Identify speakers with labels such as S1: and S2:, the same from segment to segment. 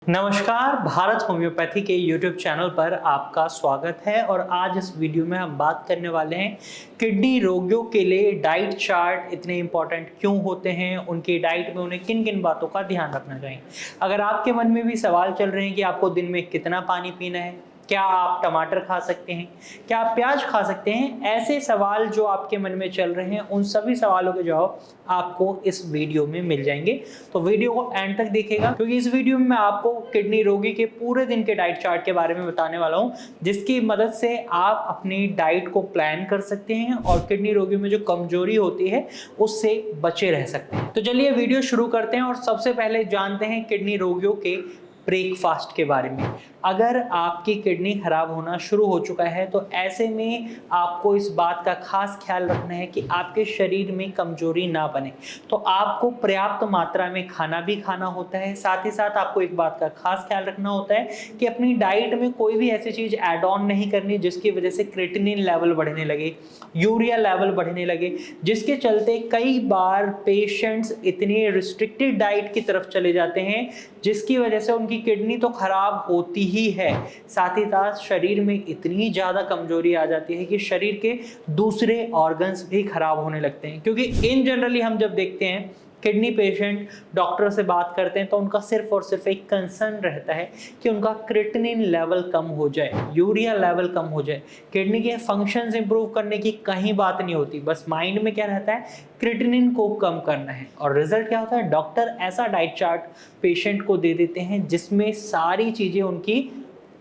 S1: नमस्कार, भारत होम्योपैथी के YouTube channel पर आपका स्वागत है। और आज इस वीडियो में हम बात करने वाले हैं किडनी रोगियों के लिए डाइट चार्ट इतने इंपॉर्टेंट क्यों होते हैं, उनकी डाइट में उन्हें किन किन बातों का ध्यान रखना चाहिए। अगर आपके मन में भी सवाल चल रहे हैं कि आपको दिन में कितना पानी पीना है, क्या आप टमाटर खा सकते हैं, क्या आप प्याज खा सकते हैं, ऐसे सवाल जो आपके मन में चल रहे हैं उन सभी सवालों के जवाब आपको इस वीडियो में मिल जाएंगे। तो वीडियो को एंड तक देखिएगा, क्योंकि इस वीडियो में मैं आपको किडनी रोगी के पूरे दिन के डाइट चार्ट के बारे में बताने वाला हूं, जिसकी मदद से आप अपनी डाइट को प्लान कर सकते हैं और किडनी रोगियों में जो कमजोरी होती है उससे बचे रह सकते हैं। तो चलिए वीडियो शुरू करते हैं और सबसे पहले जानते हैं किडनी रोगियों के ब्रेकफास्ट के बारे में। अगर आपकी किडनी खराब होना शुरू हो चुका है तो ऐसे में आपको इस बात का खास ख्याल रखना है कि आपके शरीर में कमजोरी ना बने। तो आपको पर्याप्त मात्रा में खाना भी खाना होता है। साथ ही साथ आपको एक बात का खास ख्याल रखना होता है कि अपनी डाइट में कोई भी ऐसी चीज ऐड ऑन नहीं करनी जिसकी वजह से क्रिएटिनिन लेवल बढ़ने लगे, यूरिया लेवल बढ़ने लगे, जिसके चलते कई बार पेशेंट्स इतनी रिस्ट्रिक्टेड डाइट की तरफ चले जाते हैं जिसकी वजह से उनकी किडनी तो खराब होती ही है, साथ ही साथ शरीर में इतनी ज्यादा कमजोरी आ जाती है कि शरीर के दूसरे ऑर्गन्स भी खराब होने लगते हैं। क्योंकि इन जनरली हम जब देखते हैं किडनी पेशेंट डॉक्टर से बात करते हैं तो उनका सिर्फ और सिर्फ एक कंसर्न रहता है कि उनका क्रिएटिनिन लेवल कम हो जाए, यूरिया लेवल कम हो जाए। किडनी के फंक्शंस इंप्रूव करने की कहीं बात नहीं होती, बस माइंड में क्या रहता है, क्रिएटिनिन को कम करना है। और रिजल्ट क्या होता है, डॉक्टर ऐसा डाइट चार्ट पेशेंट को दे देते हैं जिसमें सारी चीजें उनकी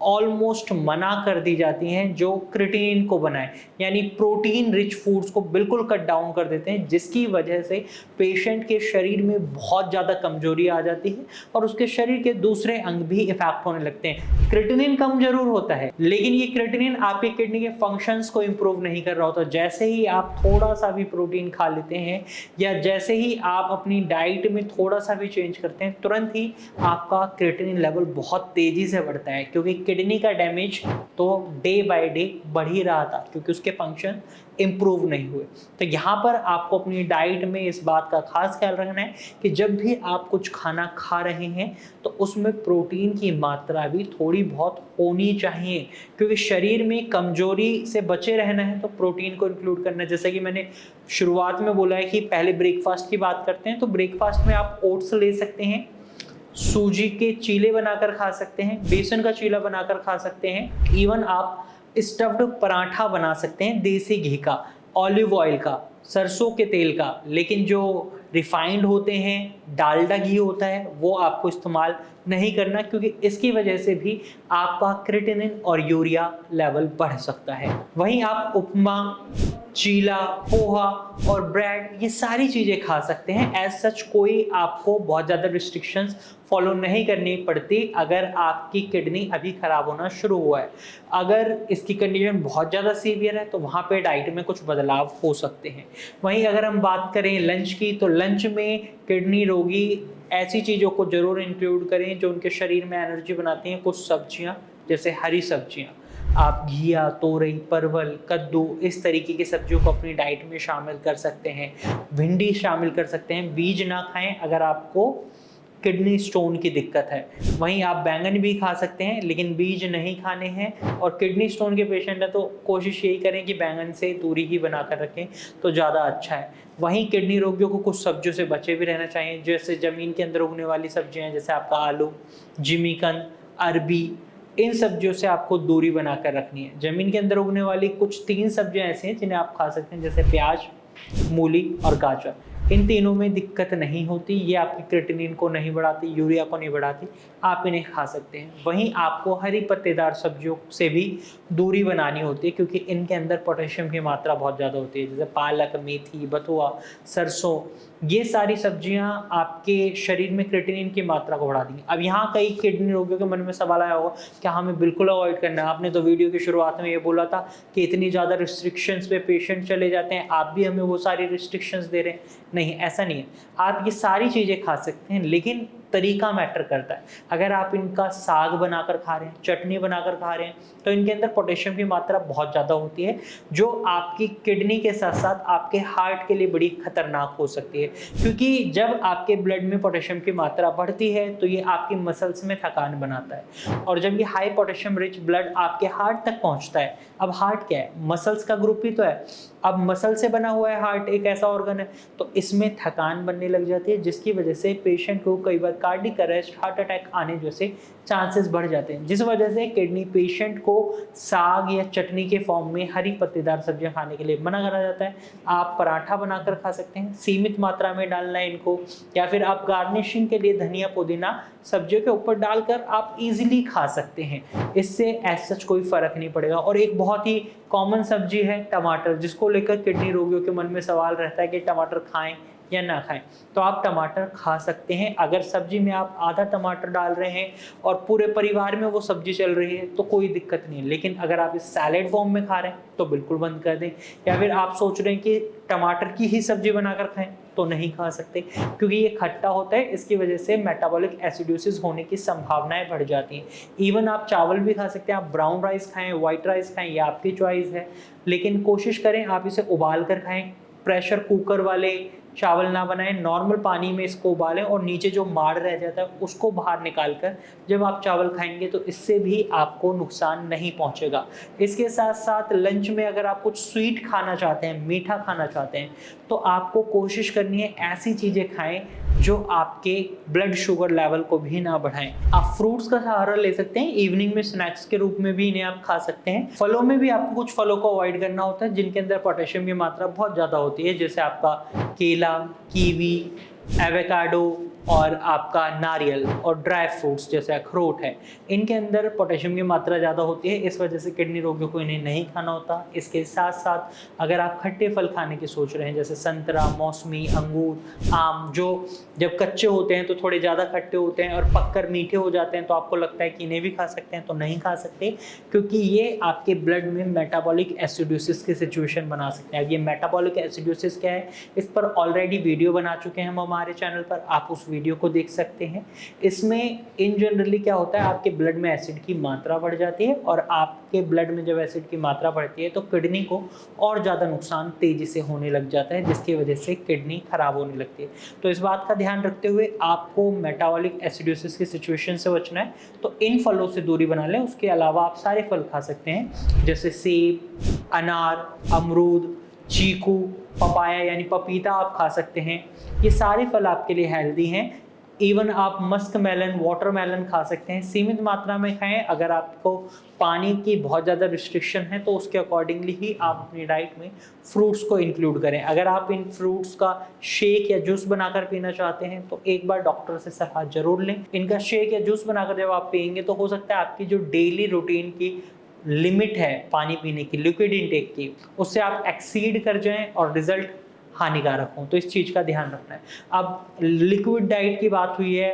S1: ऑलमोस्ट मना कर दी जाती हैं जो क्रिएटिनिन को बनाए, यानी प्रोटीन रिच फूड्स को बिल्कुल कट डाउन कर देते हैं, जिसकी वजह से पेशेंट के शरीर में बहुत ज़्यादा कमजोरी आ जाती है और उसके शरीर के दूसरे अंग भी इफेक्ट होने लगते हैं। क्रिएटिनिन कम जरूर होता है लेकिन ये क्रिएटिनिन आपके किडनी के फंक्शंस को इंप्रूव नहीं कर रहा होता। जैसे ही आप थोड़ा सा भी प्रोटीन खा लेते हैं या जैसे ही आप अपनी डाइट में थोड़ा सा भी चेंज करते हैं, तुरंत ही आपका क्रिएटिनिन लेवल बहुत तेजी से बढ़ता है, क्योंकि किडनी का डैमेज तो डे बाय डे बढ़ ही रहा था क्योंकि उसके फंक्शन इंप्रूव नहीं हुए। तो यहाँ पर आपको अपनी डाइट में इस बात का खास ख्याल रखना है कि जब भी आप कुछ खाना खा रहे हैं तो उसमें प्रोटीन की मात्रा भी थोड़ी बहुत होनी चाहिए, क्योंकि शरीर में कमजोरी से बचे रहना है तो प्रोटीन को इंक्लूड करना है। जैसे कि मैंने शुरुआत में बोला है कि पहले ब्रेकफास्ट की बात करते हैं, तो ब्रेकफास्ट में आप ओट्स ले सकते हैं, सूजी के चीले बनाकर खा सकते हैं, बेसन का चीला बनाकर खा सकते हैं, इवन आप स्टफ्ड पराठा बना सकते हैं देसी घी का, ऑलिव ऑयल का, सरसों के तेल का। लेकिन जो रिफाइंड होते हैं, डालडा घी होता है, वो आपको इस्तेमाल नहीं करना, क्योंकि इसकी वजह से भी आपका क्रिएटिनिन और यूरिया लेवल बढ़ सकता है। वहीं आप उपमा, चीला, पोहा और ब्रेड, ये सारी चीज़ें खा सकते हैं। एज सच कोई आपको बहुत ज़्यादा रिस्ट्रिक्शंस फॉलो नहीं करनी पड़ती अगर आपकी किडनी अभी खराब होना शुरू हुआ है। अगर इसकी कंडीशन बहुत ज़्यादा सीवियर है तो वहाँ पे डाइट में कुछ बदलाव हो सकते हैं। वहीं अगर हम बात करें लंच की, तो लंच में किडनी रोगी ऐसी चीज़ों को जरूर इंक्लूड करें जो उनके शरीर में एनर्जी बनाती हैं। कुछ सब्जियाँ, जैसे हरी सब्जियाँ, आप घिया, तोरई, परवल, कद्दू, इस तरीके की सब्जियों को अपनी डाइट में शामिल कर सकते हैं। भिंडी शामिल कर सकते हैं। बीज ना खाएं अगर आपको किडनी स्टोन की दिक्कत है। वहीं आप बैंगन भी खा सकते हैं लेकिन बीज नहीं खाने हैं। और किडनी स्टोन के पेशेंट है तो कोशिश यही करें कि बैंगन से दूरी ही बनाकर रखें तो ज़्यादा अच्छा है। वहीं किडनी रोगियों को कुछ सब्जियों से बचे भी रहना चाहिए, जैसे ज़मीन के अंदर उगने वाली सब्जियां हैं, जैसे आपका आलू, जिमीकंद, अरबी, इन सब्जियों से आपको दूरी बनाकर रखनी है। जमीन के अंदर उगने वाली कुछ 3 सब्जियां ऐसी हैं जिन्हें आप खा सकते हैं, जैसे प्याज, मूली और गाजर। इन तीनों में दिक्कत नहीं होती, ये आपकी क्रिएटिनिन को नहीं बढ़ाती, यूरिया को नहीं बढ़ाती, आप इन्हें खा सकते हैं। वहीं आपको हरी पत्तेदार सब्जियों से भी दूरी बनानी होती है, क्योंकि इनके अंदर पोटेशियम की मात्रा बहुत ज़्यादा होती है, जैसे पालक, मेथी, बथुआ, सरसों, ये सारी सब्जियां आपके शरीर में क्रिएटिनिन की मात्रा को बढ़ा देंगी। अब यहाँ कई किडनी रोगियों के मन में सवाल आया होगा क्या हमें बिल्कुल अवॉइड करना है? आपने तो वीडियो की शुरुआत में ये बोला था कि इतनी ज़्यादा रिस्ट्रिक्शंस पे पेशेंट चले जाते हैं, आप भी हमें वो सारी रिस्ट्रिक्शंस दे रहे हैं। नहीं, ऐसा नहीं है। आप ये सारी चीज़ें खा सकते हैं, लेकिन तरीका मैटर करता है। अगर आप इनका साग बनाकर खा रहे हैं, चटनी बनाकर खा रहे हैं, तो इनके अंदर पोटेशियम की मात्रा बहुत ज़्यादा होती है, जो आपकी किडनी के साथ साथ आपके हार्ट के लिए बड़ी खतरनाक हो सकती है। क्योंकि जब आपके ब्लड में पोटेशियम की मात्रा बढ़ती है तो ये आपकी मसल्स में थकान बनाता है, और जब ये हाई पोटेशियम रिच ब्लड आपके हार्ट तक पहुंचता है, अब हार्ट क्या है, मसल्स का ग्रुप ही तो है, अब मसल से बना हुआ है हार्ट, एक ऐसा ऑर्गन है, तो इसमें थकान बनने लग जाती है, जिसकी वजह से पेशेंट को कई बार कार्डियक अरेस्ट, हार्ट अटैक आने जैसे चांसेस बढ़ जाते हैं। जिस वजह से किडनी पेशेंट को साग या चटनी के फॉर्म में हरी पत्तेदार सब्जियां खाने के लिए मना करा जाता है। आप पराठा बनाकर खा सकते हैं, सीमित मात्रा में डालना है इनको, या फिर आप गार्निशिंग के लिए धनिया पुदीना सब्जियों के ऊपर डालकर आप इजीली खा सकते हैं। इससे एज सच कोई फर्क नहीं पड़ेगा। और एक बहुत ही कॉमन सब्जी है टमाटर, जिसको लेकर किडनी रोगियों के मन में सवाल रहता है कि टमाटर खाएं या ना खाएं। तो आप टमाटर खा सकते हैं। अगर सब्जी में आप आधा टमाटर डाल रहे हैं और पूरे परिवार में वो सब्जी चल रही है तो कोई दिक्कत नहीं है, लेकिन अगर आप इस सैलेड फॉर्म में खा रहे हैं तो बिल्कुल बंद कर दें। या फिर आप सोच रहे हैं कि टमाटर की ही सब्जी बनाकर खाएं, तो नहीं खा सकते, क्योंकि ये खट्टा होता है, इसकी वजह से मेटाबॉलिक एसिडोसिस होने की संभावनाएं बढ़ जाती हैं। इवन आप चावल भी खा सकते हैं, आप ब्राउन राइस खाएं, व्हाइट राइस खाएं, ये आपकी चॉइस है, लेकिन कोशिश करें आप इसे उबाल कर खाएं। प्रेशर कुकर वाले चावल ना बनाएं, नॉर्मल पानी में इसको उबालें और नीचे जो माड़ रह जाता है उसको बाहर निकाल कर जब आप चावल खाएंगे तो इससे भी आपको नुकसान नहीं पहुंचेगा। इसके साथ साथ लंच में अगर आप कुछ स्वीट खाना चाहते हैं, मीठा खाना चाहते हैं, तो आपको कोशिश करनी है ऐसी चीज़ें खाएं जो आपके ब्लड शुगर लेवल को भी ना बढ़ाएं। आप फ्रूट्स का सहारा ले सकते हैं, इवनिंग में स्नैक्स के रूप में भी इन्हें आप खा सकते हैं। फलों में भी आपको कुछ फलों को अवॉइड करना होता है जिनके अंदर पोटेशियम की मात्रा बहुत ज़्यादा होती है, जैसे आपका केला, कीवी, एवोकाडो और आपका नारियल, और ड्राई फ्रूट्स जैसे अखरोट है, इनके अंदर पोटेशियम की मात्रा ज़्यादा होती है, इस वजह से किडनी रोगियों को इन्हें नहीं खाना होता। इसके साथ साथ अगर आप खट्टे फल खाने की सोच रहे हैं, जैसे संतरा, मौसमी, अंगूर, आम, जो जब कच्चे होते हैं तो थोड़े ज़्यादा खट्टे होते हैं और पककर मीठे हो जाते हैं, तो आपको लगता है कि इन्हें भी खा सकते हैं, तो नहीं खा सकते, क्योंकि ये आपके ब्लड में मेटाबॉलिक एसिडोसिस की सिचुएशन बना सकते हैं। अब ये मेटाबॉलिक एसिडोसिस क्या है, इस पर ऑलरेडी वीडियो बना चुके हैं हम हमारे चैनल पर, आप उस वीडियो को देख सकते हैं। इसमें इन जनरली क्या होता है, आपके ब्लड में एसिड की मात्रा बढ़ जाती है, और आपके ब्लड में जब एसिड की मात्रा बढ़ती है तो किडनी को और ज़्यादा नुकसान तेजी से होने लग जाता है, जिसकी वजह से किडनी खराब होने लगती है। तो इस बात का ध्यान रखते हुए आपको मेटाबॉलिक एसिडोसिस की सिचुएशन से बचना है, तो इन फलों से दूरी बना लें। उसके अलावा आप सारे फल खा सकते हैं, जैसे सेब, अनार, अमरूद, चीकू, पपाया यानी पपीता आप खा सकते हैं। ये सारे फल आपके लिए हेल्दी हैं। इवन आप मस्क मेलन, वाटरमेलन खा सकते हैं, सीमित मात्रा में खाएं। अगर आपको पानी की बहुत ज़्यादा रिस्ट्रिक्शन है तो उसके अकॉर्डिंगली ही आप अपनी डाइट में फ्रूट्स को इंक्लूड करें। अगर आप इन फ्रूट्स का शेक या जूस बनाकर पीना चाहते हैं तो एक बार डॉक्टर से सलाह जरूर लें। इनका शेक या जूस बनाकर जब आप पिएंगे तो हो सकता है आपकी जो डेली रूटीन की लिमिट है पानी पीने की, लिक्विड इनटेक की, उससे आप एक्सीड कर जाएं और रिजल्ट हानिकारक हो, तो इस चीज़ का ध्यान रखना है। अब लिक्विड डाइट की बात हुई है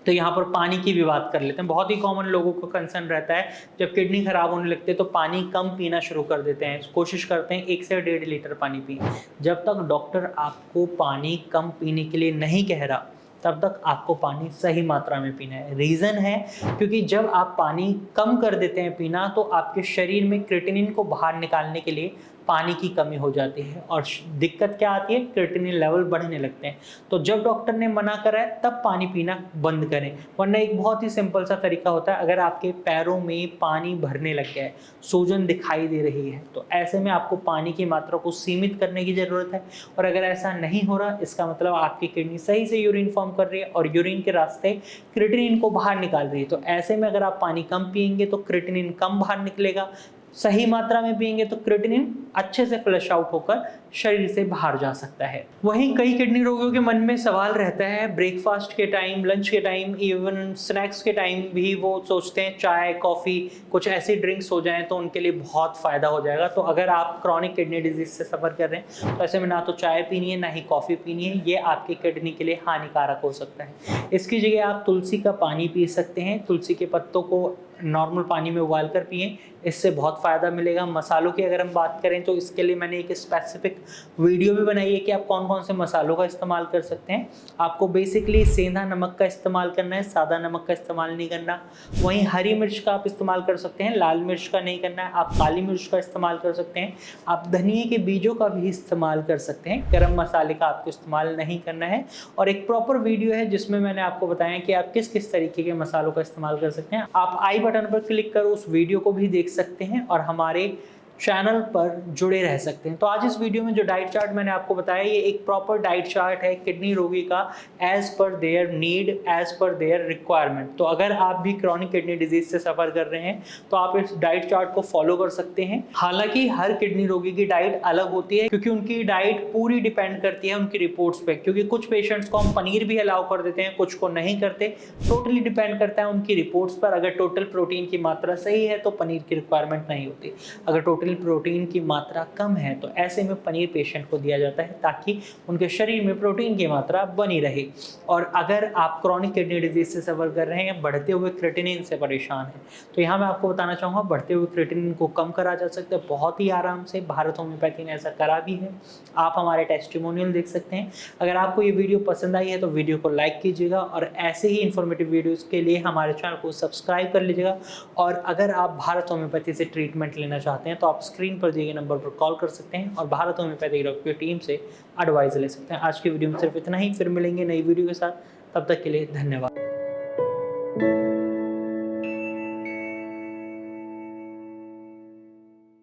S1: तो यहाँ पर पानी की भी बात कर लेते हैं। बहुत ही कॉमन लोगों को कंसर्न रहता है, जब किडनी खराब होने लगती है तो पानी कम पीना शुरू कर देते हैं, कोशिश करते हैं 1 से 1.5 लीटर पानी पिए। जब तक डॉक्टर आपको पानी कम पीने के लिए नहीं कह रहा तब तक आपको पानी सही मात्रा में पीना है। रीज़न है क्योंकि जब आप पानी कम कर देते हैं पीना तो आपके शरीर में क्रिएटिनिन को बाहर निकालने के लिए पानी की कमी हो जाती है, और दिक्कत क्या आती है, क्रिएटिनिन लेवल बढ़ने लगते हैं। तो जब डॉक्टर ने मना करा है तब पानी पीना बंद करें। वरना एक बहुत ही सिंपल सा तरीका होता है, अगर आपके पैरों में पानी भरने लग गया है, सूजन दिखाई दे रही है, तो ऐसे में आपको पानी की मात्रा को सीमित करने की ज़रूरत है। और अगर ऐसा नहीं हो रहा, इसका मतलब आपकी किडनी सही से यूरिन फॉर्म कर रही है और यूरिन के रास्ते क्रिएटिनिन को बाहर निकाल रही है। तो ऐसे में अगर आप पानी कम पिएंगे तो क्रिएटिनिन कम बाहर निकलेगा, सही मात्रा में पिएंगे तो क्रिएटिनिन अच्छे से फ्लश आउट होकर शरीर से बाहर जा सकता है। वहीं कई किडनी रोगियों के मन में सवाल रहता है, ब्रेकफास्ट के टाइम, लंच के टाइम, इवन स्नैक्स के टाइम भी वो सोचते हैं चाय, कॉफ़ी, कुछ ऐसी ड्रिंक्स हो जाएं तो उनके लिए बहुत फ़ायदा हो जाएगा। तो अगर आप क्रॉनिक किडनी डिजीज से सफ़र कर रहे हैं तो ऐसे में ना तो चाय पीनी है ना ही कॉफ़ी पीनी है, ये आपकी किडनी के लिए हानिकारक हो सकता है। इसकी जगह आप तुलसी का पानी पी सकते हैं। तुलसी के पत्तों को नॉर्मल पानी में उबाल कर पिएं, इससे बहुत फ़ायदा मिलेगा। मसालों की अगर हम बात करें तो इसके लिए मैंने एक स्पेसिफिक वीडियो भी बनाई है कि आप कौन कौन से मसालों का इस्तेमाल कर सकते हैं। आपको बेसिकली सेंधा नमक का इस्तेमाल करना है, सादा नमक का इस्तेमाल नहीं करना। वहीं हरी मिर्च का आप इस्तेमाल कर सकते हैं, लाल मिर्च का नहीं करना है। आप काली मिर्च का इस्तेमाल कर सकते हैं, आप धनिए के बीजों का भी इस्तेमाल कर सकते हैं। गरम मसाले का आपको इस्तेमाल नहीं करना है। और एक प्रॉपर वीडियो है जिसमें मैंने आपको बताया कि आप किस किस तरीके के मसालों का इस्तेमाल कर सकते हैं। आप आई बटन पर क्लिक कर उस वीडियो को भी देख सकते हैं और हमारे चैनल पर जुड़े रह सकते हैं। तो आज इस वीडियो में जो डाइट चार्ट मैंने आपको बताया, ये एक प्रॉपर डाइट चार्ट है किडनी रोगी का, as per their need, as per their requirement. तो अगर आप भी क्रॉनिक किडनी डिजीज से सफर कर रहे हैं तो आप इस डाइट चार्ट को फॉलो कर सकते हैं। हालांकि हर किडनी रोगी की डाइट अलग होती है, क्योंकि उनकी डाइट पूरी डिपेंड करती है उनकी रिपोर्ट्स पे। क्योंकि कुछ पेशेंट्स को हम पनीर भी अलाउ कर देते हैं, कुछ को नहीं करते। टोटली डिपेंड करता है उनकी रिपोर्ट्स पर। अगर टोटल प्रोटीन की मात्रा सही है तो पनीर की रिक्वायरमेंट नहीं होती। अगर टोटल प्रोटीन की मात्रा कम है तो ऐसे में पनीर पेशेंट को दिया जाता है, ताकि उनके शरीर में प्रोटीन की मात्रा बनी रहे। और अगर आप क्रॉनिक किडनी डिजीज से सफर कर रहे हैं, बढ़ते हुए क्रिएटिनिन से परेशान हैं, तो यहाँ मैं आपको बताना चाहूँगा बढ़ते हुए क्रिएटिनिन को कम करा जा सकता है बहुत ही आराम से। भारत होम्योपैथी ने ऐसा करा भी है। आप हमारे टेस्टिमोनियल देख सकते हैं। अगर आपको ये वीडियो पसंद आई है तो वीडियो को लाइक कीजिएगा और ऐसे ही इन्फॉर्मेटिव वीडियोज़ के लिए हमारे चैनल को सब्सक्राइब कर लीजिएगा। और अगर आप भारत होम्योपैथी से ट्रीटमेंट लेना चाहते हैं तो आप स्क्रीन पर दिए गए नंबर पर कॉल कर सकते हैं और भारत होम्योपैथी डॉक्टर की टीम से एडवाइस ले सकते हैं। आज की वीडियो में सिर्फ इतना ही, फिर मिलेंगे नई वीडियो के साथ। तब तक के लिए धन्यवाद।